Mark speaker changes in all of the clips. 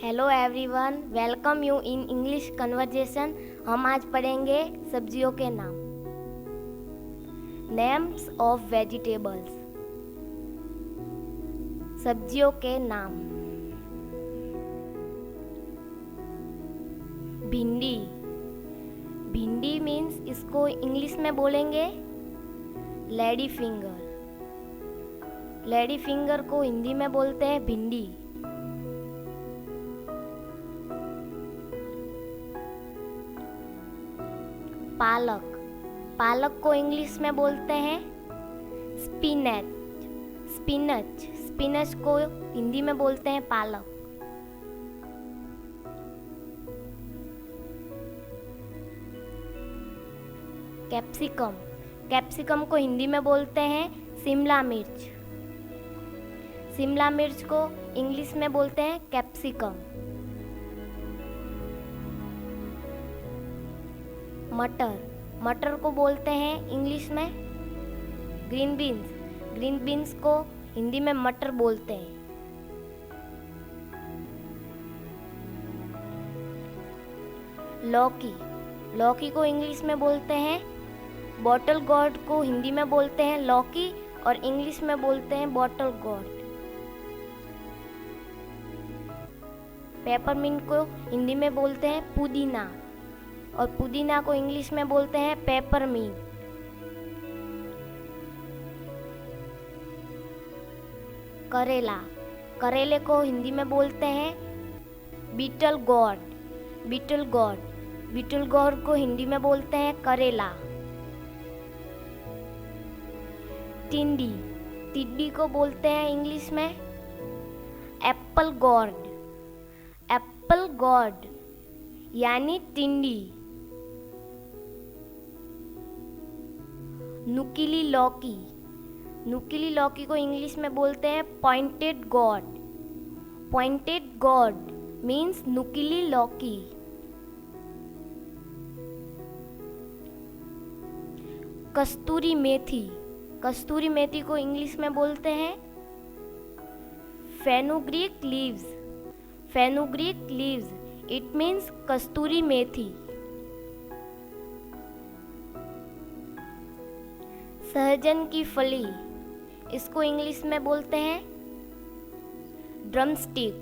Speaker 1: Hello everyone, welcome you in English conversation. हम आज पढ़ेंगे सब्जियों के नाम। Names of vegetables. सब्जियों के नाम। भिंडी। भिंडी मीन्स इसको इंग्लिश में बोलेंगे लेडी फिंगर। लेडी फिंगर को हिंदी में बोलते हैं भिंडी। पालक। पालक को इंग्लिश में बोलते हैं स्पिनच। स्पिनच। स्पिनच को हिंदी में बोलते हैं पालक। कैप्सिकम। कैप्सिकम को हिंदी में बोलते हैं शिमला मिर्च। शिमला मिर्च को इंग्लिश में बोलते हैं कैप्सिकम। मटर। मटर को बोलते हैं इंग्लिश में ग्रीन बीन्स। ग्रीन बीन्स को हिंदी में मटर बोलते हैं। लौकी। लौकी को इंग्लिश में बोलते हैं बॉटल गॉर्ड। को हिंदी में बोलते हैं लौकी और इंग्लिश में बोलते हैं बॉटल गॉर्ड। पेपरमिंट को हिंदी में बोलते हैं पुदीना और पुदीना को इंग्लिश में बोलते हैं पेपरमिंट। करेला। करेले को हिंदी में बोलते हैं bitter gourd. Bitter gourd. Bitter gourd को हिंदी में बोलते हैं करेला। टिंडी। टिड्डी को बोलते हैं इंग्लिश में एप्पल गॉर्ड। एप्पल गॉर्ड यानी टिंडी। नुकीली लौकी। नुकीली लौकी को इंग्लिश में बोलते हैं pointed gourd. Pointed gourd means नुकीली लौकी। कस्तूरी मेथी। कस्तूरी मेथी को इंग्लिश में बोलते हैं fenugreek leaves. Fenugreek leaves it means कस्तूरी मेथी। सहजन की फली। इसको इंग्लिश में बोलते हैं ड्रमस्टिक।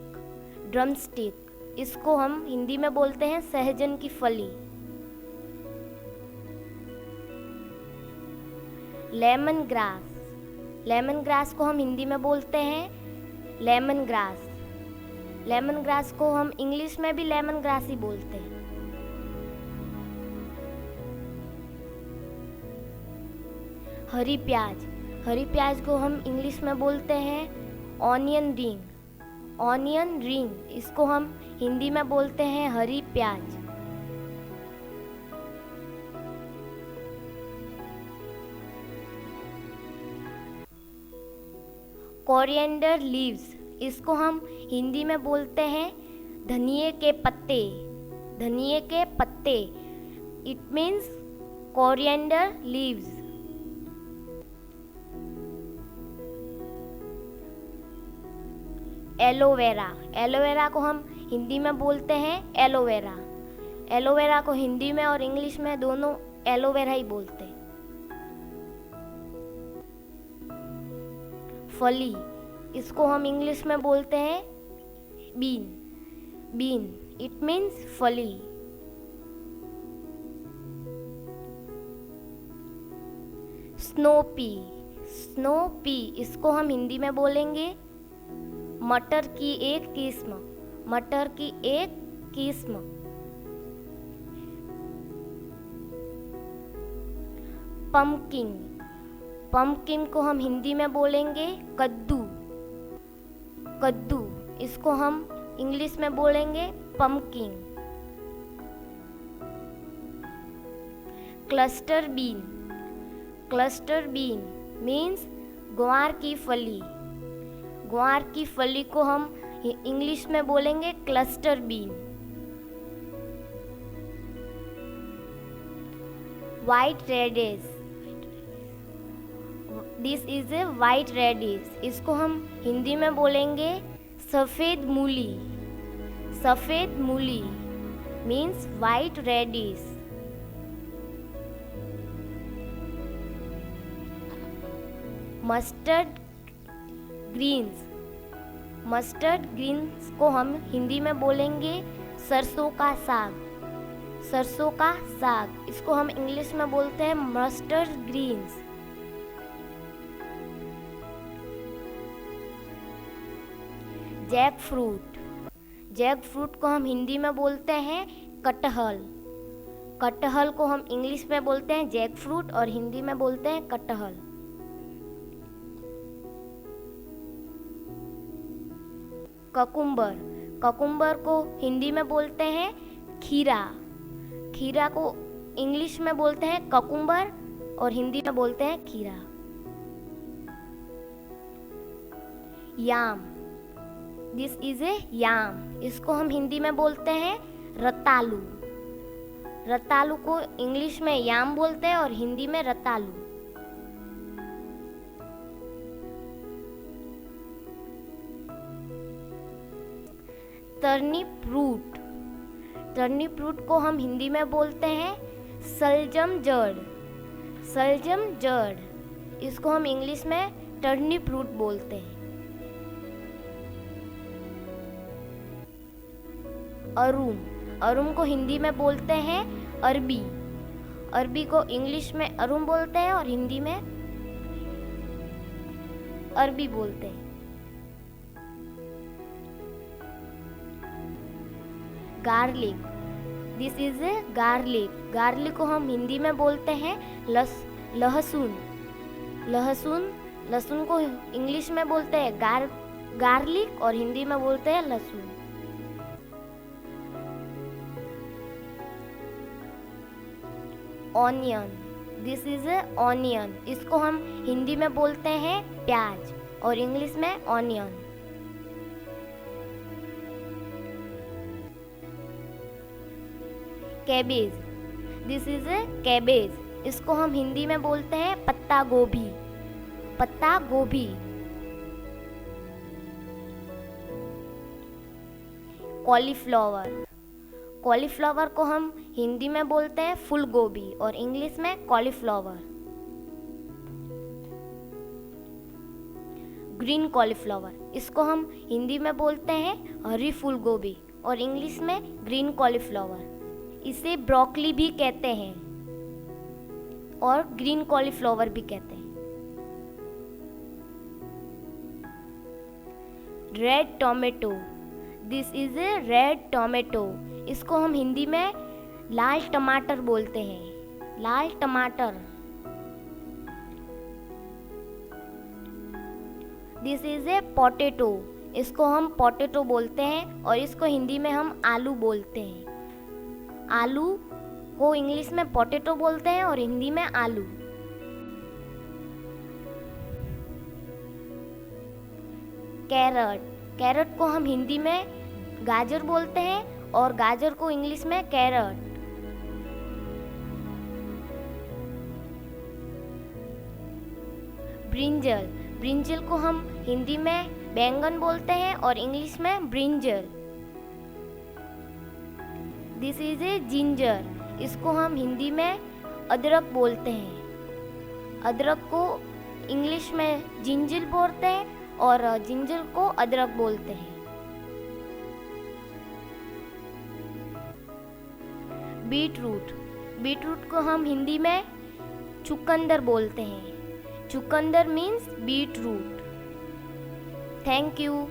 Speaker 1: ड्रमस्टिक इसको हम हिंदी में बोलते हैं सहजन की फली। Lemon grass. लेमन ग्रास को हम हिंदी में बोलते हैं लेमन ग्रास। लेमन ग्रास को हम इंग्लिश में भी लेमन ग्रास ही बोलते हैं। हरी प्याज। हरी प्याज को हम इंग्लिश में बोलते हैं ऑनियन रिंग। ऑनियन रिंग इसको हम हिंदी में बोलते हैं हरी प्याज। Coriander leaves. इसको हम हिंदी में बोलते हैं धनिये के पत्ते। धनिये के पत्ते it means coriander leaves. Aloe vera. Aloe vera को हम हिंदी में बोलते हैं एलोवेरा। एलोवेरा को हिंदी में और इंग्लिश में दोनों एलोवेरा ही बोलते हैं। फली। इसको हम इंग्लिश में बोलते हैं बीन। बीन इट मीन्स फली। Snow P. स्नो पी इसको हम हिंदी में बोलेंगे मटर की एक किस्म। मटर की एक किस्म। पंपकिन। पंपकिन को हम हिंदी में बोलेंगे कद्दू। कद्दू इसको हम इंग्लिश में बोलेंगे pumpkin. Cluster bean. Cluster bean means ग्वार की फली। ग्वार की फली को हम इंग्लिश में बोलेंगे cluster bean. White radish. This is a white radish. इसको हम हिंदी में बोलेंगे सफ़ेद मूली। सफ़ेद मूली means white radish. Mustard greens, mustard greens को हम हिंदी में बोलेंगे सरसों का साग। सरसों का साग, इसको हम इंग्लिश में बोलते हैं mustard greens. Jackfruit, jackfruit को हम हिंदी में बोलते हैं कटहल। कटहल को हम इंग्लिश में बोलते हैं जैक फ्रूट और हिंदी में बोलते हैं कटहल। ककुम्बर, ककुम्बर को हिंदी में बोलते हैं खीरा। खीरा को इंग्लिश में बोलते हैं ककुम्बर और हिंदी में बोलते हैं खीरा। याम, दिस इज ए याम, इसको हम हिंदी में बोलते हैं रतालू। रतालू को इंग्लिश में याम बोलते हैं और हिंदी में रतालू। टर्निप रूट, टर्निप रूट को हम हिंदी में बोलते हैं सलजम जड़। सलजम जड़, इसको हम इंग्लिश में टर्निप रूट बोलते हैं। अरुम, अरुम को हिंदी में बोलते हैं अरबी। अरबी को इंग्लिश में अरुम बोलते हैं और हिंदी में अरबी बोलते हैं। Garlic, this is A garlic. Garlic को हम हिंदी में बोलते हैं लहसुन। लहसुन, लहसुन को इंग्लिश में बोलते हैं गार्लिक और हिंदी में बोलते हैं लहसुन। Onion, this is A onion, इसको हम हिंदी में बोलते हैं प्याज और इंग्लिश में onion. Cabbage, this is A cabbage, इसको हम हिंदी में बोलते हैं पत्ता गोभी। पत्ता गोभी। कॉलीफ्लावर, कॉलीफ्लावर को हम हिंदी में बोलते हैं फूल गोभी और इंग्लिश में कॉलीफ्लावर। ग्रीन कॉलीफ्लावर, इसको हम हिंदी में बोलते हैं हरी फूल गोभी और इंग्लिश में ग्रीन कॉलीफ्लावर। इसे ब्रोकली भी कहते हैं और ग्रीन कॉलीफ्लावर भी कहते हैं। Red tomato, this is A red tomato, इसको हम हिंदी में लाल टमाटर बोलते हैं। लाल टमाटर। दिस इज ए पोटैटो, इसको हम पोटैटो बोलते हैं और इसको हिंदी में हम आलू बोलते हैं। आलू को इंग्लिश में पोटैटो बोलते हैं और हिंदी में आलू। कैरट, कैरट को हम हिंदी में गाजर बोलते हैं और गाजर को इंग्लिश में कैरट। ब्रिंजल, ब्रिंजल को हम हिंदी में बैंगन बोलते हैं और इंग्लिश में brinjal. This is A ginger, इसको हम हिंदी में अदरक बोलते हैं। अदरक को इंग्लिश में जिंजर बोलते हैं और जिंजर को अदरक बोलते हैं। बीटरूट, बीटरूट को हम हिंदी में चुकंदर बोलते हैं। चुकंदर मीन्स बीटरूट। Thank you.